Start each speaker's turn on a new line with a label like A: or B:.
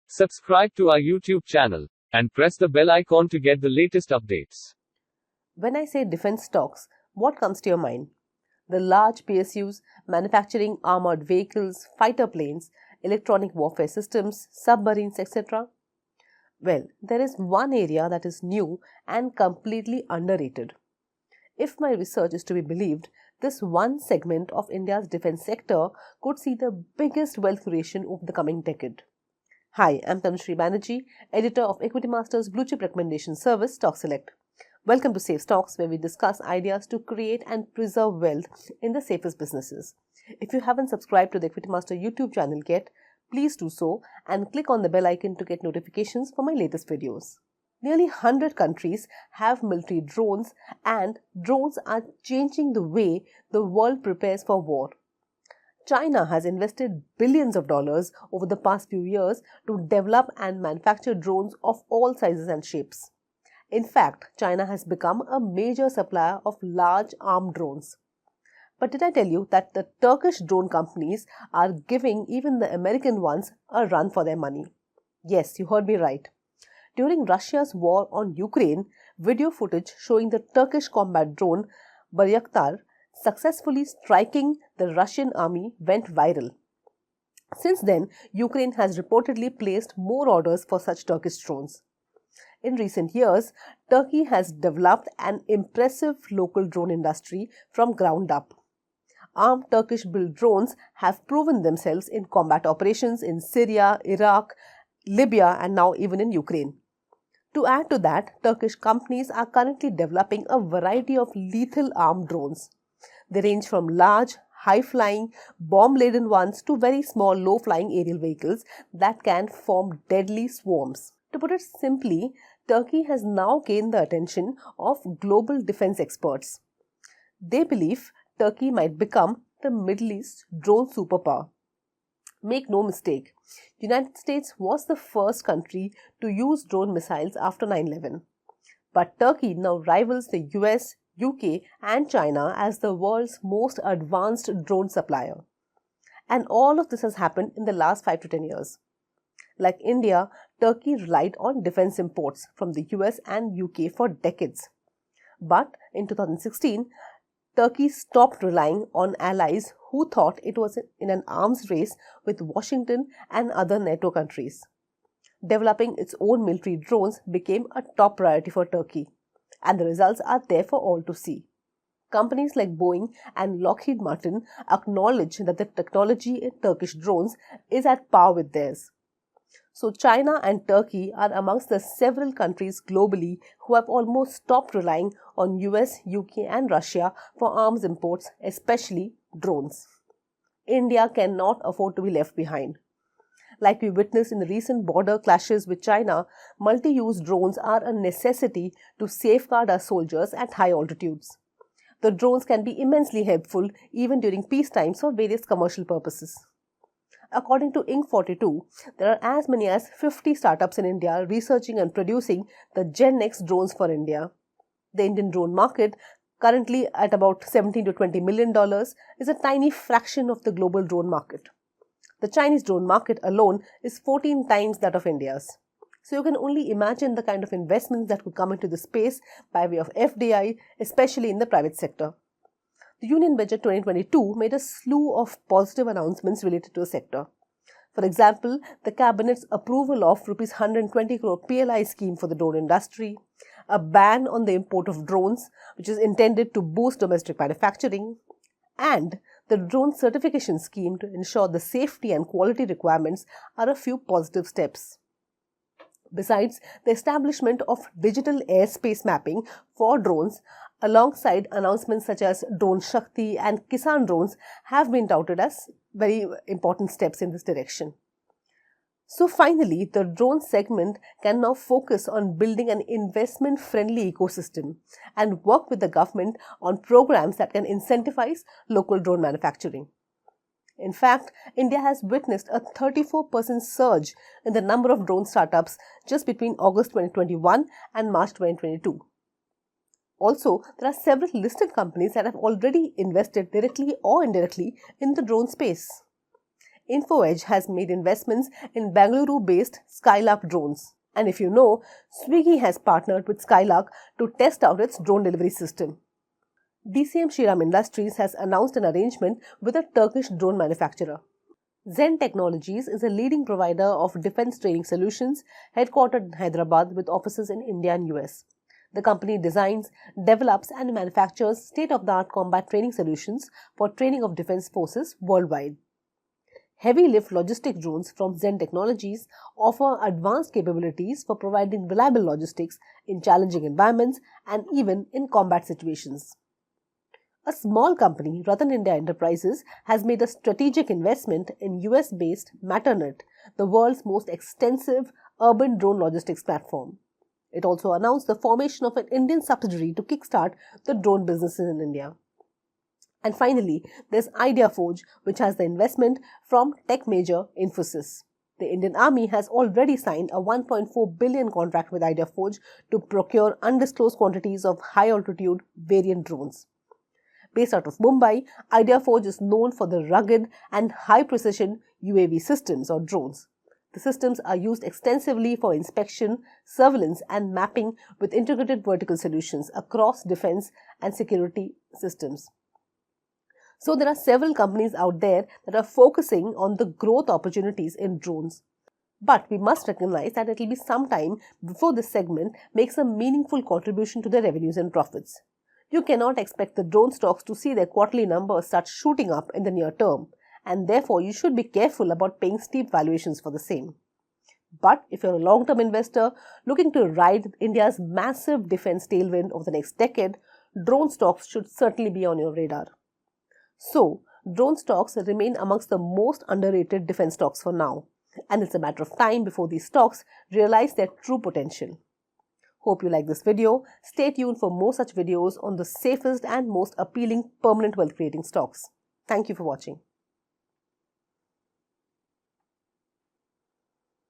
A: Subscribe to our YouTube channel and press the bell icon to get the latest updates.
B: When I say defense stocks, what comes to your mind? The large PSUs manufacturing armored vehicles, fighter planes, electronic warfare systems, submarines, etc. Well, there is one area that is new and completely underrated. If my research is to be believed, this one segment of India's defense sector could see the biggest wealth creation over the coming decade. Hi, I'm Tanushree Banerjee, editor of Equitymaster's Blue Chip Recommendation Service, Stock Select. Welcome to Safe Stocks, where we discuss ideas to create and preserve wealth in the safest businesses. If you haven't subscribed to the Equitymaster YouTube channel yet, please do so and click on the bell icon to get notifications for my latest videos. Nearly 100 countries have military drones, and drones are changing the way the world prepares for war. China has invested billions of dollars over the past few years to develop and manufacture drones of all sizes and shapes. In fact, China has become a major supplier of large armed drones. But did I tell you that the Turkish drone companies are giving even the American ones a run for their money? Yes, you heard me right. During Russia's war on Ukraine, video footage showing the Turkish combat drone Bayraktar successfully striking the Russian army went viral. Since then, Ukraine has reportedly placed more orders for such Turkish drones. In recent years, Turkey has developed an impressive local drone industry from ground up. Armed Turkish-built drones have proven themselves in combat operations in Syria, Iraq, Libya, and now even in Ukraine. To add to that, Turkish companies are currently developing a variety of lethal armed drones. They range from large, high-flying, bomb-laden ones to very small, low-flying aerial vehicles that can form deadly swarms. To put it simply, Turkey has now gained the attention of global defense experts. They believe Turkey might become the Middle East drone superpower. Make no mistake, the United States was the first country to use drone missiles after 9/11. But Turkey now rivals the US, UK and China as the world's most advanced drone supplier. And all of this has happened in the last 5 to 10 years. Like India, Turkey relied on defense imports from the US and UK for decades. But in 2016, Turkey stopped relying on allies who thought it was in an arms race with Washington and other NATO countries. Developing its own military drones became a top priority for Turkey, and the results are there for all to see. Companies like Boeing and Lockheed Martin acknowledge that the technology in Turkish drones is at par with theirs. So China and Turkey are amongst the several countries globally who have almost stopped relying on US, UK and Russia for arms imports, especially drones. India cannot afford to be left behind. Like we witnessed in the recent border clashes with China, multi-use drones are a necessity to safeguard our soldiers at high altitudes. The drones can be immensely helpful even during peace times for various commercial purposes. According to Inc.42, there are as many as 50 startups in India researching and producing the Gen X drones for India. The Indian drone market, currently at about $17 to $20 million, is a tiny fraction of the global drone market. The Chinese drone market alone is 14 times that of India's. So you can only imagine the kind of investments that could come into the space by way of FDI, especially in the private sector. The Union Budget 2022 made a slew of positive announcements related to the sector. For example, the Cabinet's approval of Rs 120 crore PLI scheme for the drone industry, a ban on the import of drones, which is intended to boost domestic manufacturing, and the drone certification scheme to ensure the safety and quality requirements are a few positive steps. Besides, the establishment of digital airspace mapping for drones alongside announcements such as Drone Shakti and Kisan drones have been touted as very important steps in this direction. So finally, the drone segment can now focus on building an investment-friendly ecosystem and work with the government on programs that can incentivize local drone manufacturing. In fact, India has witnessed a 34% surge in the number of drone startups just between August 2021 and March 2022. Also, there are several listed companies that have already invested directly or indirectly in the drone space. Info Edge has made investments in Bangalore-based Skylark drones. And if you know, Swiggy has partnered with Skylark to test out its drone delivery system. DCM Shriram Industries has announced an arrangement with a Turkish drone manufacturer. Zen Technologies is a leading provider of defense training solutions headquartered in Hyderabad with offices in India and US. The company designs, develops and manufactures state-of-the-art combat training solutions for training of defense forces worldwide. Heavy lift logistic drones from Zen Technologies offer advanced capabilities for providing reliable logistics in challenging environments and even in combat situations. A small company, Ratan India Enterprises, has made a strategic investment in US-based Matternet, the world's most extensive urban drone logistics platform. It also announced the formation of an Indian subsidiary to kickstart the drone businesses in India. And finally, there's IdeaForge, which has the investment from tech major Infosys. The Indian Army has already signed a 1.4 billion contract with IdeaForge to procure undisclosed quantities of high-altitude variant drones. Based out of Mumbai, IdeaForge is known for the rugged and high-precision UAV systems or drones. The systems are used extensively for inspection, surveillance and mapping with integrated vertical solutions across defense and security systems. So there are several companies out there that are focusing on the growth opportunities in drones. But we must recognize that it will be some time before this segment makes a meaningful contribution to their revenues and profits. You cannot expect the drone stocks to see their quarterly numbers start shooting up in the near term, and therefore you should be careful about paying steep valuations for the same. But if you're a long-term investor looking to ride India's massive defense tailwind over the next decade, drone stocks should certainly be on your radar. So, drone stocks remain amongst the most underrated defense stocks for now, and it's a matter of time before these stocks realize their true potential. Hope you like this video. Stay tuned for more such videos on the safest and most appealing permanent wealth creating stocks. Thank you for watching.